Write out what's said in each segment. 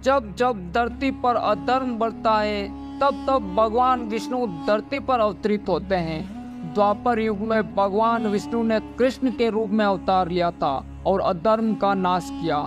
जब जब धरती पर अधर्म बढ़ता है तब तब भगवान विष्णु धरती पर अवतरित होते हैं। द्वापर युग में भगवान विष्णु ने कृष्ण के रूप में अवतार लिया था और अधर्म का नाश किया।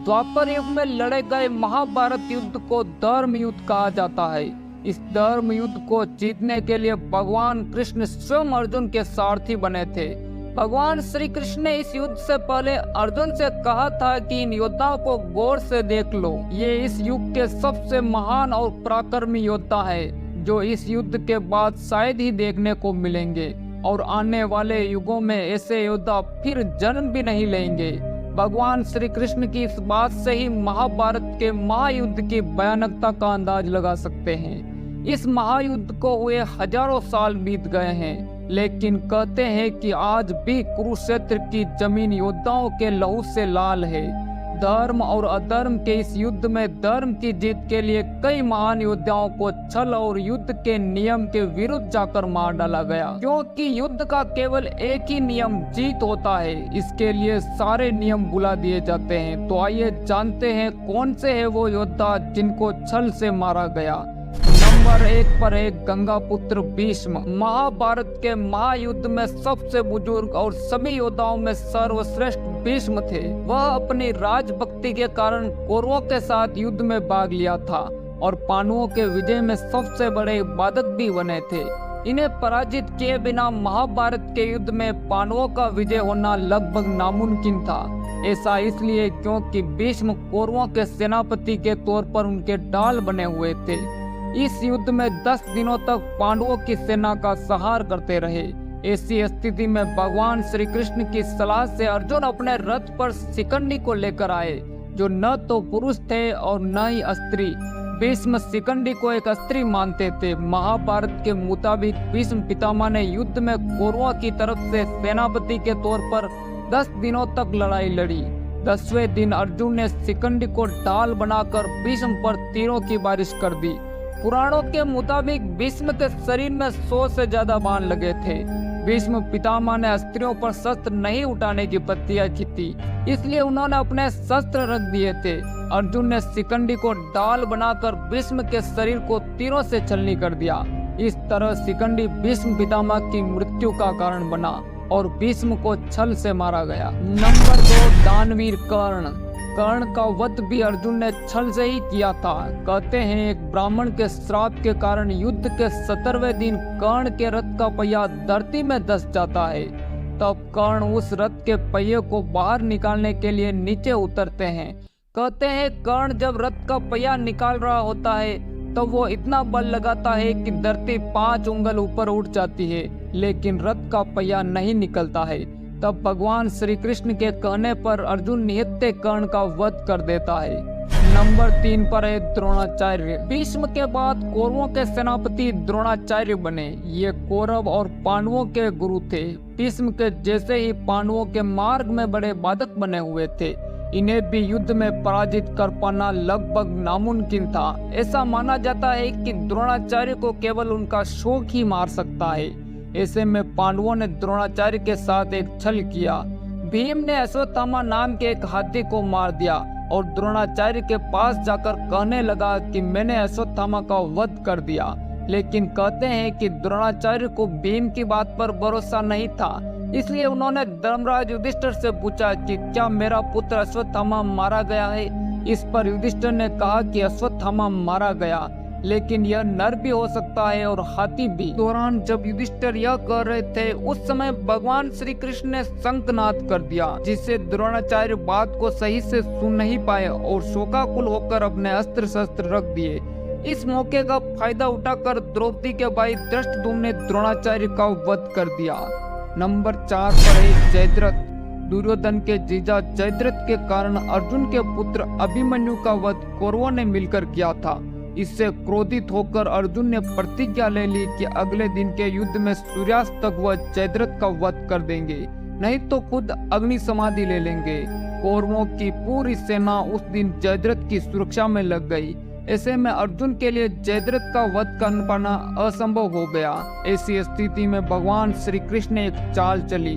द्वापर युग में लड़े गए महाभारत युद्ध को धर्म युद्ध कहा जाता है। इस धर्म युद्ध को जीतने के लिए भगवान कृष्ण स्वयं अर्जुन के सारथी बने थे। भगवान श्री कृष्ण ने इस युद्ध से पहले अर्जुन से कहा था कि इन योद्धाओं को गौर से देख लो, ये इस युग के सबसे महान और पराक्रमी योद्धा है जो इस युद्ध के बाद शायद ही देखने को मिलेंगे और आने वाले युगों में ऐसे योद्धा फिर जन्म भी नहीं लेंगे। भगवान श्री कृष्ण की इस बात से ही महाभारत के महायुद्ध की भयानकता का अंदाज लगा सकते हैं। इस महायुद्ध को हुए हजारों साल बीत गए हैं, लेकिन कहते हैं कि आज भी कुरुक्षेत्र की जमीन योद्धाओं के लहू से लाल है। धर्म और अधर्म के इस युद्ध में धर्म की जीत के लिए कई महान योद्धाओं को छल और युद्ध के नियम के विरुद्ध जाकर मार डाला गया, क्योंकि युद्ध का केवल एक ही नियम जीत होता है। इसके लिए सारे नियम भुला दिए जाते हैं। तो आइए जानते हैं कौन से है वो योद्धा जिनको छल से मारा गया। नंबर 1 पर है गंगापुत्र भीष्म। महाभारत के महायुद्ध में सबसे बुजुर्ग और सभी योद्धाओं में सर्वश्रेष्ठ भीष्म थे। वह अपनी राजभक्ति के कारण कौरवों के साथ युद्ध में भाग लिया था और पांडवों के विजय में सबसे बड़े बाधक भी बने थे। इन्हें पराजित किए बिना महाभारत के युद्ध में पांडवों का विजय होना लगभग नामुमकिन था। ऐसा इसलिए क्योंकि भीष्म कौरवों के सेनापति के तौर पर उनके ढाल बने हुए थे। इस युद्ध में 10 दिनों तक पांडवों की सेना का संहार करते रहे। ऐसी स्थिति में भगवान श्री कृष्ण की सलाह से अर्जुन अपने रथ पर शिखंडी को लेकर आए, जो न तो पुरुष थे और न ही स्त्री। भीष्म शिखंडी को एक स्त्री मानते थे। महाभारत के मुताबिक भीष्म पितामह ने युद्ध में कौरवों की तरफ से सेनापति के तौर पर 10 दिनों तक लड़ाई लड़ी। 10वें दिन अर्जुन ने शिखंडी को ढाल बनाकर भीष्म पर तीरों की बारिश कर दी। पुराणों के मुताबिक भीष्म के शरीर में 100 से ज्यादा बाण लगे थे। भीष्म पितामह ने स्त्रियों पर शस्त्र नहीं उठाने की प्रतिज्ञा की थी, इसलिए उन्होंने अपने शस्त्र रख दिए थे। अर्जुन ने शिखंडी को ढाल बनाकर भीष्म के शरीर को तीरों से छलनी कर दिया। इस तरह शिखंडी भीष्म पितामह की मृत्यु का कारण बना और भीष्म को छल से मारा गया। नंबर 2 दानवीर कर्ण। कर्ण का वध भी अर्जुन ने छल से ही किया था। कहते हैं एक ब्राह्मण के श्राप के कारण युद्ध के 17वें दिन कर्ण के रथ का पहिया धरती में धंस जाता है। तब कर्ण उस रथ के पहिए को बाहर निकालने के लिए नीचे उतरते हैं। कहते हैं कर्ण जब रथ का पहिया निकाल रहा होता है तब वो इतना बल लगाता है कि धरती 5 उंगल ऊपर उठ जाती है, लेकिन रथ का पहिया नहीं निकलता है। तब भगवान श्री कृष्ण के कहने पर अर्जुन निहत्थे कर्ण का वध कर देता है। नंबर 3 पर है द्रोणाचार्य। भीष्म के बाद कौरवों के सेनापति द्रोणाचार्य बने। ये कौरव और पांडवों के गुरु थे। भीष्म के जैसे ही पांडवों के मार्ग में बड़े बाधक बने हुए थे। इन्हें भी युद्ध में पराजित कर पाना लगभग नामुमकिन था। ऐसा माना जाता है कि द्रोणाचार्य को केवल उनका शौक ही मार सकता है। ऐसे में पांडवों ने द्रोणाचार्य के साथ एक छल किया। भीम ने अश्वत्थामा नाम के एक हाथी को मार दिया और द्रोणाचार्य के पास जाकर कहने लगा कि मैंने अश्वत्थामा का वध कर दिया। लेकिन कहते हैं कि द्रोणाचार्य को भीम की बात पर भरोसा नहीं था, इसलिए उन्होंने धर्मराज युधिष्ठिर से पूछा कि क्या मेरा पुत्र अश्वत्थामा मारा गया है। इस पर युधिष्ठिर ने कहा कि अश्वत्थामा मारा गया, लेकिन यह नर भी हो सकता है और हाथी भी। दौरान जब युधिष्ठिर यह कर रहे थे उस समय भगवान श्री कृष्ण ने शंखनाद कर दिया, जिससे द्रोणाचार्य बात को सही से सुन नहीं पाए और शोकाकुल होकर अपने अस्त्र शस्त्र रख दिए। इस मौके का फायदा उठाकर द्रौपदी के भाई धृष्टद्युम्न ने द्रोणाचार्य का वध कर दिया। नंबर 4 पर है जयद्रथ। दुर्योधन के जीजा जयद्रथ के कारण अर्जुन के पुत्र अभिमन्यु का वध कौरवों ने मिलकर किया था। इससे क्रोधित होकर अर्जुन ने प्रतिज्ञा ले ली कि अगले दिन के युद्ध में सूर्यास्त तक वह जयद्रथ का वध कर देंगे, नहीं तो खुद अग्नि समाधि ले लेंगे। कौरवों की पूरी सेना उस दिन जयद्रथ की सुरक्षा में लग गई। ऐसे में अर्जुन के लिए जयद्रथ का वध कर पाना असंभव हो गया। ऐसी स्थिति में भगवान श्री कृष्ण ने एक चाल चली।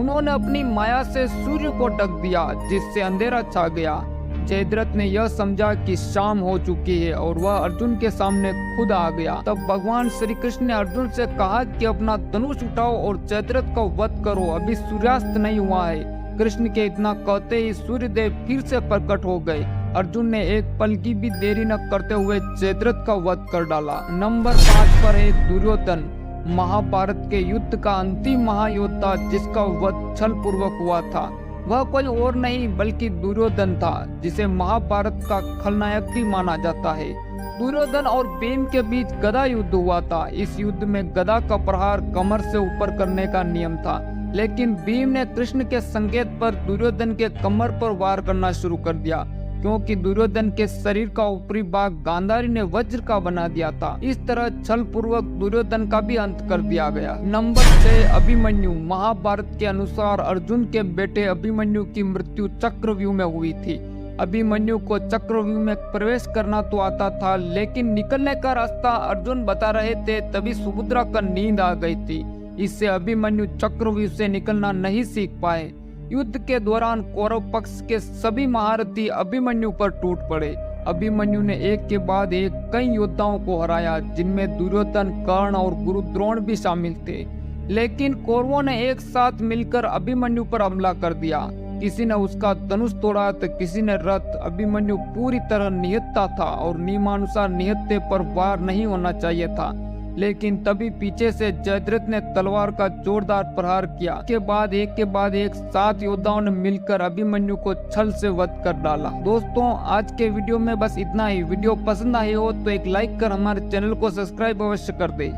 उन्होंने अपनी माया से सूर्य को ढक दिया, जिससे अंधेरा छा गया। जयद्रथ ने यह समझा कि शाम हो चुकी है और वह अर्जुन के सामने खुद आ गया। तब भगवान श्री कृष्ण ने अर्जुन से कहा कि अपना धनुष उठाओ और जयद्रथ का वध करो, अभी सूर्यास्त नहीं हुआ है। कृष्ण के इतना कहते ही सूर्यदेव फिर से प्रकट हो गए। अर्जुन ने एक पल की भी देरी न करते हुए जयद्रथ का वध कर डाला। नंबर 5 पर है दुर्योधन, महाभारत के युद्ध का अंतिम महायोद्धा जिसका वध छल पूर्वक हुआ था। वह कोई और नहीं बल्कि दुर्योधन था, जिसे महाभारत का खलनायक भी माना जाता है। दुर्योधन और भीम के बीच गदा युद्ध हुआ था। इस युद्ध में गदा का प्रहार कमर से ऊपर करने का नियम था, लेकिन भीम ने कृष्ण के संकेत पर दुर्योधन के कमर पर वार करना शुरू कर दिया, क्योंकि दुर्योधन के शरीर का ऊपरी भाग गांधारी ने वज्र का बना दिया था। इस तरह छल पूर्वक दुर्योधन का भी अंत कर दिया गया। नंबर 6 अभिमन्यु, महाभारत के अनुसार अर्जुन के बेटे अभिमन्यु की मृत्यु चक्रव्यूह में हुई थी। अभिमन्यु को चक्रव्यूह में प्रवेश करना तो आता था, लेकिन निकलने का रास्ता अर्जुन बता रहे थे, तभी सुभद्रा का नींद आ गई थी। इससे अभिमन्यु चक्रव्यूह से निकलना नहीं सीख पाए। युद्ध के दौरान कौरव पक्ष के सभी महारथी अभिमन्यु पर टूट पड़े। अभिमन्यु ने एक के बाद एक कई योद्धाओं को हराया, जिनमें दुर्योधन, कर्ण और गुरु द्रोण भी शामिल थे। लेकिन कौरवों ने एक साथ मिलकर अभिमन्यु पर हमला कर दिया। किसी ने उसका धनुष तोड़ा तो किसी ने रथ। अभिमन्यु पूरी तरह निहत्था था और नियमानुसार निहत्थे पर वार नहीं होना चाहिए था, लेकिन तभी पीछे से जयद्रथ ने तलवार का जोरदार प्रहार किया। के बाद एक 7 योद्धाओं ने मिलकर अभिमन्यु को छल से वध कर डाला। दोस्तों, आज के वीडियो में बस इतना ही। वीडियो पसंद आई हो तो एक लाइक कर हमारे चैनल को सब्सक्राइब अवश्य कर दे।